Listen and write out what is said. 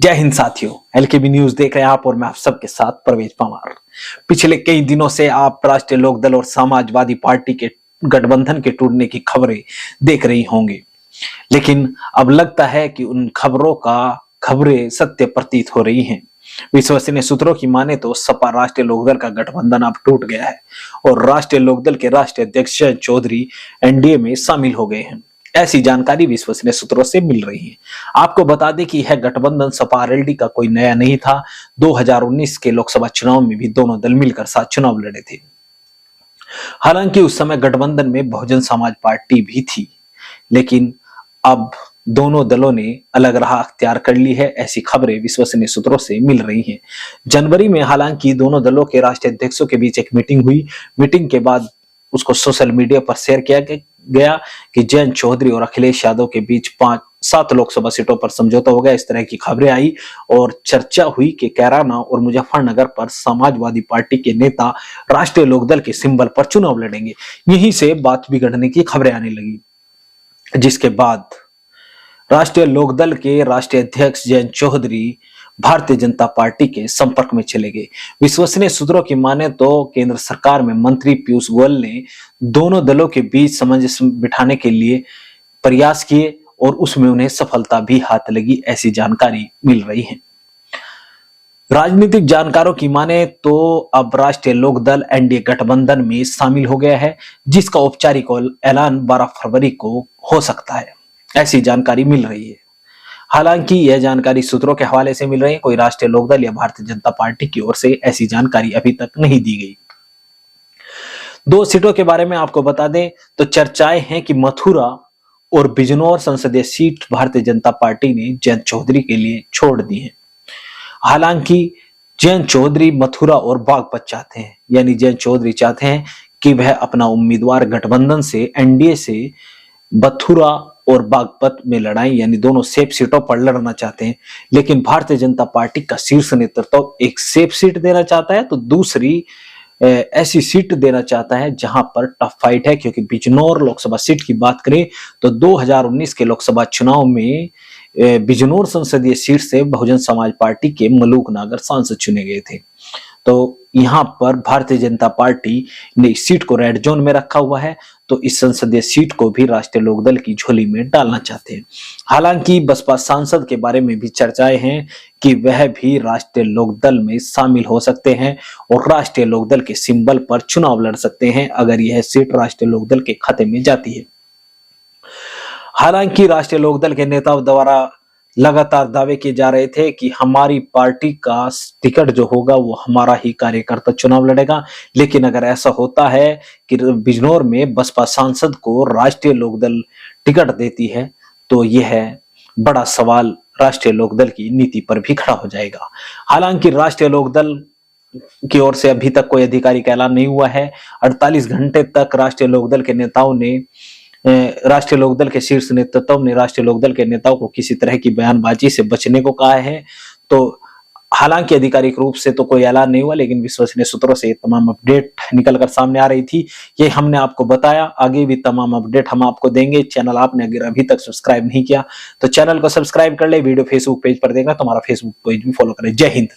जय हिंद साथियों, एलकेबी न्यूज देख रहे हैं आप और मैं आप सबके साथ प्रवेश पवार। पिछले कई दिनों से आप राष्ट्रीय लोकदल और समाजवादी पार्टी के गठबंधन के टूटने की खबरें देख रही होंगी, लेकिन अब लगता है कि उन खबरें सत्य प्रतीत हो रही हैं। विश्वसनीय सूत्रों की माने तो सपा राष्ट्रीय लोकदल का गठबंधन अब टूट गया है और राष्ट्रीय लोकदल के राष्ट्रीय अध्यक्ष जयंत चौधरी एनडीए में शामिल हो गए हैं। ऐसी जानकारी विश्वसनीय सूत्रों से मिल रही है। आपको बता दें कि यह गठबंधन सपा आरएलडी का कोई नया नहीं था। 2019 के लोकसभा चुनाव में भी दोनों दल मिलकर साथ चुनाव लड़े थे। हालांकि उस समय गठबंधन में बहुजन समाज पार्टी भी थी, लेकिन अब दोनों दलों ने अलग राह अख्तियार कर ली है, ऐसी खबरें विश्वसनीय सूत्रों से मिल रही हैं। जनवरी में हालांकि दोनों दलों के राष्ट्रीय अध्यक्षों के बीच एक मीटिंग हुई। मीटिंग के बाद उसको सोशल मीडिया पर शेयर किया गया कि जयंत चौधरी और अखिलेश यादव के बीच 5-7 लोकसभा सीटों पर समझौता हो गया। इस तरह की खबरें आई और चर्चा हुई कि कैराना और मुजफ्फरनगर पर समाजवादी पार्टी के नेता राष्ट्रीय लोकदल के सिंबल पर चुनाव लड़ेंगे। यहीं से बात बिगड़ने की खबरें आने लगी, जिसके बाद राष्ट्रीय लोकदल के राष्ट्रीय अध्यक्ष जयंत चौधरी भारतीय जनता पार्टी के संपर्क में चले गए। विश्वसनीय सूत्रों की माने तो केंद्र सरकार में मंत्री पीयूष गोयल ने दोनों दलों के बीच सामंजस्य बिठाने के लिए प्रयास किए और उसमें उन्हें सफलता भी हाथ लगी, ऐसी जानकारी मिल रही है। राजनीतिक जानकारों की माने तो अब राष्ट्रीय लोकदल एनडीए गठबंधन में शामिल हो गया है, जिसका औपचारिक ऐलान 12 फरवरी को हो सकता है, ऐसी जानकारी मिल रही है। हालांकि यह जानकारी सूत्रों के हवाले से मिल रही है, कोई राष्ट्रीय लोकदल या भारतीय जनता पार्टी की ओर से ऐसी जानकारी अभी तक नहीं दी गई। 2 सीटों के बारे में आपको बता दें तो चर्चाएं हैं कि मथुरा और बिजनौर संसदीय सीट भारतीय जनता पार्टी ने जयंत चौधरी के लिए छोड़ दी है। हालांकि जयंत चौधरी मथुरा और बागपत चाहते हैं, यानी जयंत चौधरी चाहते हैं कि वह अपना उम्मीदवार गठबंधन से एनडीए से मथुरा और बागपत में लड़ाई, यानी दोनों सेफ सीटों पर लड़ना चाहते हैं। लेकिन भारतीय जनता पार्टी का शीर्ष नेतृत्व एक सेफ सीट देना चाहता है तो दूसरी ऐसी सीट देना चाहता है जहां पर टफ फाइट है, क्योंकि बिजनौर लोकसभा सीट की बात करें तो 2019 के लोकसभा चुनाव में बिजनौर संसदीय सीट से बहुजन समाज पार्टी के मलूक नागर सांसद चुने गए थे। तो यहाँ पर भारतीय जनता पार्टी ने इस सीट को रेड जोन में रखा हुआ है, तो इस संसदीय सीट को भी राष्ट्रीय लोकदल की झोली में डालना चाहते हैं। हालांकि बसपा सांसद के बारे में भी चर्चाएं हैं कि वह भी राष्ट्रीय लोकदल में शामिल हो सकते हैं और राष्ट्रीय लोकदल के सिंबल पर चुनाव लड़ सकते हैं अगर यह सीट राष्ट्रीय लोकदल के खाते में जाती है। हालांकि राष्ट्रीय लोकदल के नेताओं द्वारा लगातार दावे किए जा रहे थे कि हमारी पार्टी का टिकट जो होगा वो हमारा ही कार्यकर्ता चुनाव लड़ेगा, लेकिन अगर ऐसा होता है कि बिजनौर में बसपा सांसद को राष्ट्रीय लोकदल टिकट देती है तो यह बड़ा सवाल राष्ट्रीय लोकदल की नीति पर भी खड़ा हो जाएगा। हालांकि राष्ट्रीय लोकदल की ओर से अभी तक कोई आधिकारिक ऐलान नहीं हुआ है। 48 घंटे तक राष्ट्रीय लोकदल के नेताओं ने राष्ट्रीय लोकदल के शीर्ष नेतृत्व ने राष्ट्रीय लोकदल के नेताओं को किसी तरह की बयानबाजी से बचने को कहा है। तो हालांकि आधिकारिक रूप से तो कोई ऐलान नहीं हुआ, लेकिन विश्वसनीय सूत्रों से तमाम अपडेट निकलकर सामने आ रही थी। ये हमने आपको बताया, आगे भी तमाम अपडेट हम आपको देंगे। चैनल आपने अगर अभी तक सब्सक्राइब नहीं किया तो चैनल को सब्सक्राइब कर ले। वीडियो फेसबुक पेज पर देगा तो हमारा फेसबुक पेज भी फॉलो करें। जय हिंद।